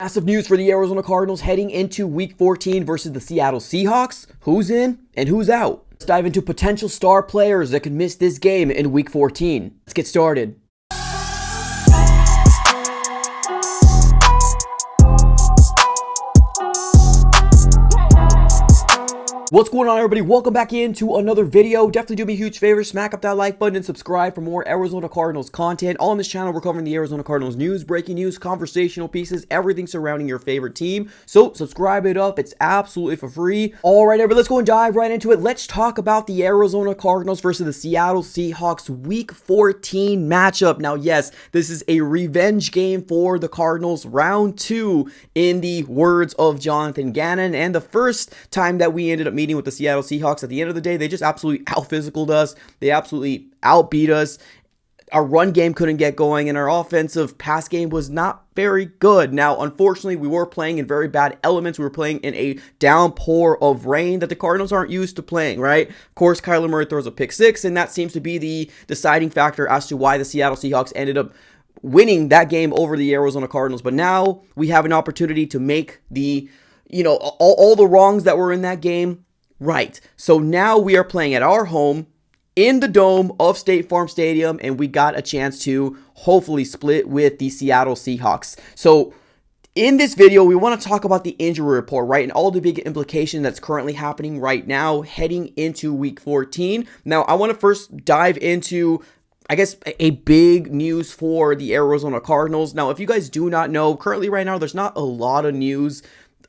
Massive news for the Arizona Cardinals heading into Week 14 versus the Seattle Seahawks. Who's in and who's out? Let's dive into potential star players that could miss this game in Week 14. Let's get started. What's going on, everybody? Welcome back into another video. Definitely do me a huge favor, smack up that like button and subscribe for more Arizona Cardinals content. On this channel, we're covering the Arizona Cardinals news, breaking news, conversational pieces, everything surrounding your favorite team. So subscribe it up. It's absolutely for free. All right, everybody, let's go and dive right into it. Let's talk about the Arizona Cardinals versus the Seattle Seahawks Week 14 matchup. Now, yes, this is a revenge game for the Cardinals, round 2 in the words of Jonathan Gannon, and the first time that we ended up meeting with the Seattle Seahawks. At the end of the day, they just absolutely out-physicaled us. They absolutely outbeat us. Our run game couldn't get going, and our offensive pass game was not very good. Now, unfortunately, we were playing in very bad elements. We were playing in a downpour of rain that the Cardinals aren't used to playing, right? Of course, Kyler Murray throws a pick six, and that seems to be the deciding factor as to why the Seattle Seahawks ended up winning that game over the Arizona Cardinals. But now we have an opportunity to make the, all the wrongs that were in that game right. So now we are playing at our home in the dome of State Farm Stadium, and we got a chance to hopefully split with the Seattle Seahawks. So in this video, we want to talk about the injury report, right? And all the big implication that's currently happening right now heading into Week 14. Now, I want to first dive into, I guess, a big news for the Arizona Cardinals. Now, if you guys do not know, currently right now, there's not a lot of news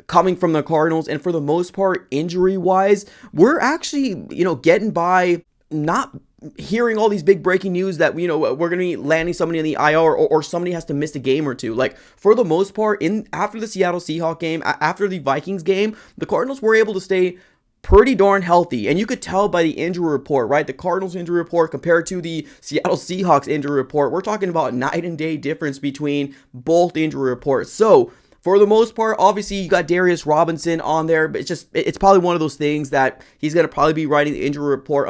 coming from the Cardinals, and for the most part, injury-wise, we're actually, getting by, not hearing all these big breaking news that, we're going to be landing somebody in the IR or somebody has to miss a game or two. Like, for the most part, after the Seattle Seahawks game, after the Vikings game, the Cardinals were able to stay pretty darn healthy, and you could tell by the injury report, right? The Cardinals injury report compared to the Seattle Seahawks injury report, we're talking about night and day difference between both injury reports. So for the most part, obviously, you got Darius Robinson on there, but it's probably one of those things that he's going to probably be writing the injury report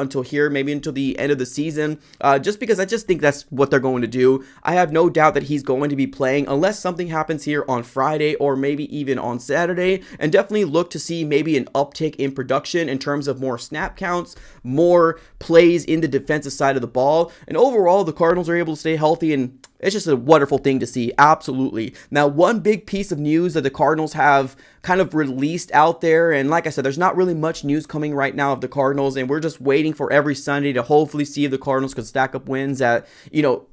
maybe until the end of the season, just because I just think that's what they're going to do. I have no doubt that he's going to be playing unless something happens here on Friday or maybe even on Saturday, and definitely look to see maybe an uptick in production in terms of more snap counts, more plays in the defensive side of the ball, and overall, the Cardinals are able to stay healthy, and it's just a wonderful thing to see, absolutely. Now, one big piece of news that the Cardinals have kind of released out there, and like I said, there's not really much news coming right now of the Cardinals, and we're just waiting for every Sunday to hopefully see if the Cardinals could stack up wins at,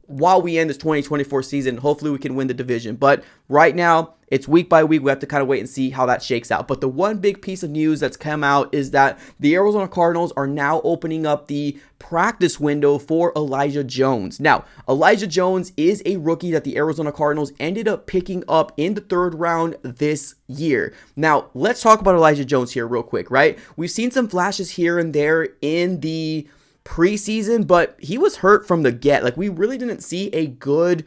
while we end this 2024 season. Hopefully we can win the division. But right now, it's week by week. We have to kind of wait and see how that shakes out. But the one big piece of news that's come out is that the Arizona Cardinals are now opening up the practice window for Elijah Jones. Now, Elijah Jones is a rookie that the Arizona Cardinals ended up picking up in the 3rd round this year. Now, let's talk about Elijah Jones here real quick, right? We've seen some flashes here and there in the preseason, but he was hurt from the get. Like, we really didn't see a good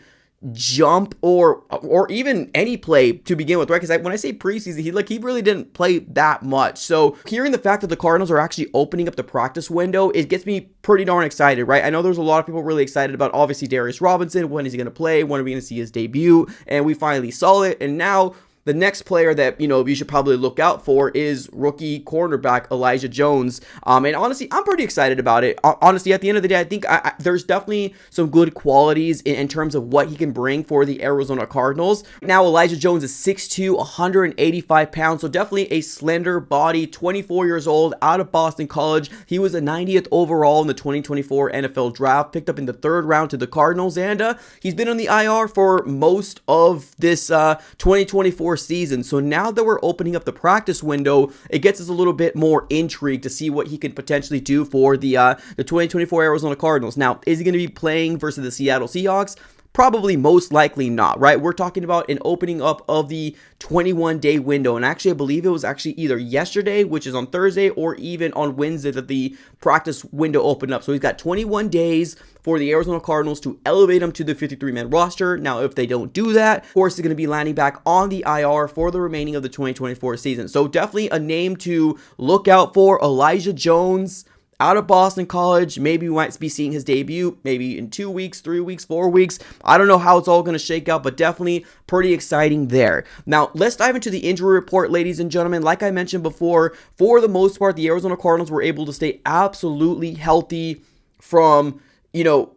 jump or even any play to begin with, right? Because when I say preseason, he really didn't play that much. So hearing the fact that the Cardinals are actually opening up the practice window, it gets me pretty darn excited, right? I know there's a lot of people really excited about, obviously, Darius Robinson. When is he going to play? When are we going to see his debut? And we finally saw it, and now the next player that, you should probably look out for is rookie cornerback Elijah Jones. And honestly, I'm pretty excited about it. Honestly, at the end of the day, I think there's definitely some good qualities in terms of what he can bring for the Arizona Cardinals. Now, Elijah Jones is 6'2", 185 pounds, so definitely a slender body, 24 years old, out of Boston College. He was a 90th overall in the 2024 NFL Draft, picked up in the 3rd round to the Cardinals, and he's been on the IR for most of this 2024 season. So now that we're opening up the practice window, it gets us a little bit more intrigued to see what he can potentially do for the 2024 Arizona Cardinals. Now, is he going to be playing versus the Seattle Seahawks? Probably most likely not, right? We're talking about an opening up of the 21-day window. And actually, I believe it was actually either yesterday, which is on Thursday, or even on Wednesday that the practice window opened up. So he's got 21 days for the Arizona Cardinals to elevate him to the 53-man roster. Now, if they don't do that, of course, he's going to be landing back on the IR for the remaining of the 2024 season. So definitely a name to look out for, Elijah Jones. out of Boston College. Maybe we might be seeing his debut maybe in 2 weeks, 3 weeks, 4 weeks. I don't know how it's all going to shake out, but definitely pretty exciting there. Now, let's dive into the injury report, ladies and gentlemen. Like I mentioned before, for the most part, the Arizona Cardinals were able to stay absolutely healthy from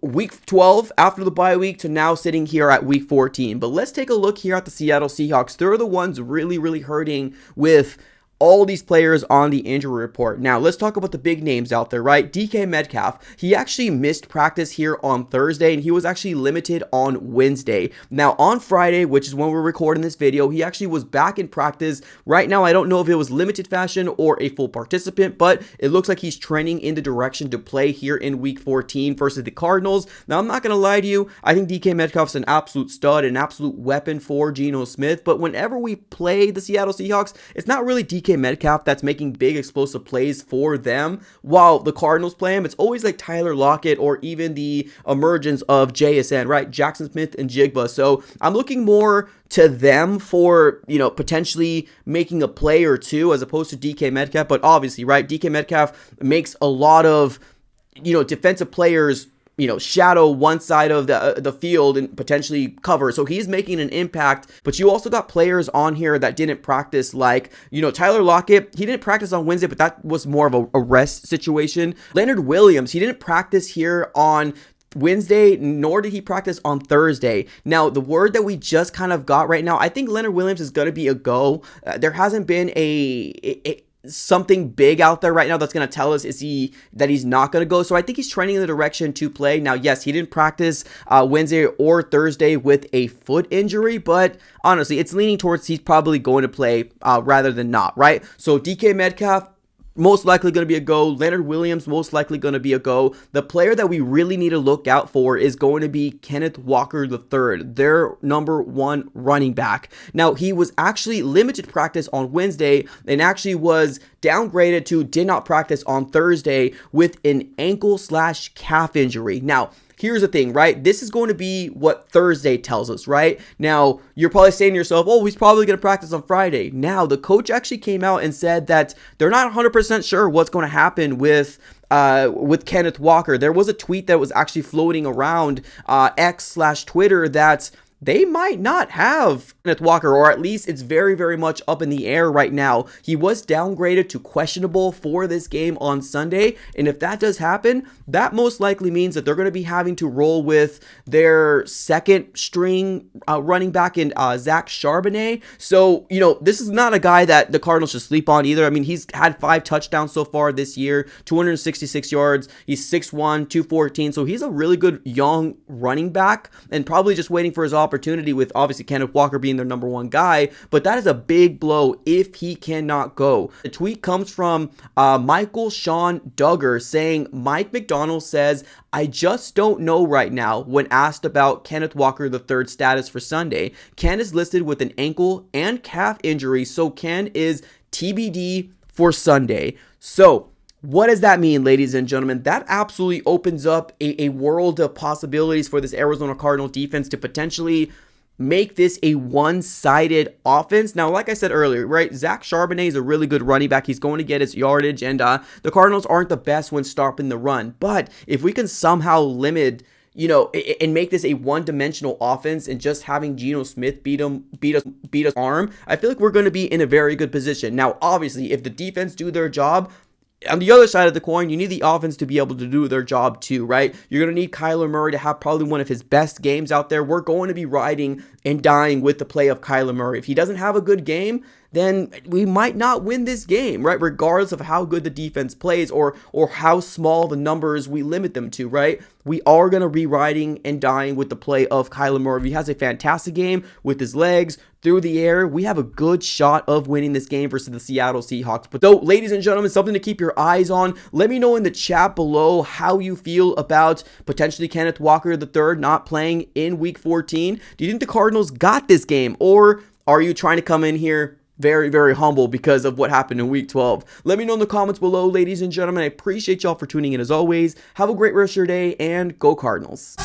week 12 after the bye week to now sitting here at week 14. But let's take a look here at the Seattle Seahawks. They're the ones really hurting with all these players on the injury report. Now, let's talk about the big names out there, right? DK Metcalf, he actually missed practice here on Thursday, and he was actually limited on Wednesday. Now, on Friday, which is when we're recording this video, he actually was back in practice. Right now, I don't know if it was limited fashion or a full participant, but it looks like he's trending in the direction to play here in week 14 versus the Cardinals. Now, I'm not going to lie to you. I think DK Metcalf's an absolute stud, an absolute weapon for Geno Smith, but whenever we play the Seattle Seahawks, it's not really DK Metcalf that's making big explosive plays for them while the Cardinals play him. It's always like Tyler Lockett or even the emergence of JSN, right? Jackson Smith and Jigba. So I'm looking more to them for, potentially making a play or two as opposed to DK Metcalf. But obviously, right, DK Metcalf makes a lot of, defensive players shadow one side of the field and potentially cover. So he's making an impact, but you also got players on here that didn't practice, like, Tyler Lockett. He didn't practice on Wednesday, but that was more of a rest situation. Leonard Williams, he didn't practice here on Wednesday, nor did he practice on Thursday. Now, the word that we just kind of got right now, I think Leonard Williams is going to be a go. There hasn't been something big out there right now that's going to tell us that he's not going to go. So I think he's trending in the direction to play. Now, yes, he didn't practice Wednesday or Thursday with a foot injury, but honestly, it's leaning towards he's probably going to play rather than not, right? So DK Metcalf, most likely going to be a go. Leonard Williams, most likely going to be a go. The player that we really need to look out for is going to be Kenneth Walker III, their number 1 running back. Now, he was actually limited practice on Wednesday and actually was downgraded to did not practice on Thursday with an ankle/calf injury. Now, here's the thing, right? This is going to be what Thursday tells us, right? Now, you're probably saying to yourself, oh, he's probably going to practice on Friday. Now, the coach actually came out and said that they're not 100% sure what's going to happen with Kenneth Walker. There was a tweet that was actually floating around X/Twitter that they might not have Kenneth Walker, or at least it's very much up in the air right now. He was downgraded to questionable for this game on Sunday, and if that does happen, that most likely means that they're going to be having to roll with their second string running back in Zach Charbonnet. So, this is not a guy that the Cardinals should sleep on either. I mean, he's had 5 touchdowns so far this year, 266 yards. He's 6'1", 214. So he's a really good young running back and probably just waiting for his opportunity with obviously Kenneth Walker being their number 1 guy. But that is a big blow if he cannot go. The tweet comes from Michael Sean Duggar saying, Mike McDonald says, I just don't know right now when asked about Kenneth Walker III's status for Sunday. Ken is listed with an ankle and calf injury, so Ken is TBD for Sunday. So what does that mean, ladies and gentlemen? That absolutely opens up a world of possibilities for this Arizona Cardinal defense to potentially make this a one-sided offense. Now, like I said earlier, right, Zach Charbonnet is a really good running back. He's going to get his yardage, and the Cardinals aren't the best when stopping the run. But if we can somehow limit, and make this a one-dimensional offense and just having Geno Smith beat us arm, I feel like we're going to be in a very good position. Now, obviously, if the defense do their job, on the other side of the coin, you need the offense to be able to do their job too, right? You're going to need Kyler Murray to have probably one of his best games out there. We're going to be riding and dying with the play of Kyler Murray. If he doesn't have a good game, then we might not win this game, right? Regardless of how good the defense plays or how small the numbers we limit them to, right? We are going to be riding and dying with the play of Kyler Murray. If he has a fantastic game with his legs through the air, we have a good shot of winning this game versus the Seattle Seahawks. But though, ladies and gentlemen, something to keep your eyes on. Let me know in the chat below how you feel about potentially Kenneth Walker III not playing in Week 14. Do you think the Cardinals got this game, or are you trying to come in here very humble because of what happened in Week 12? Let me know in the comments below, ladies and gentlemen. I appreciate y'all for tuning in as always. Have a great rest of your day, and go Cardinals.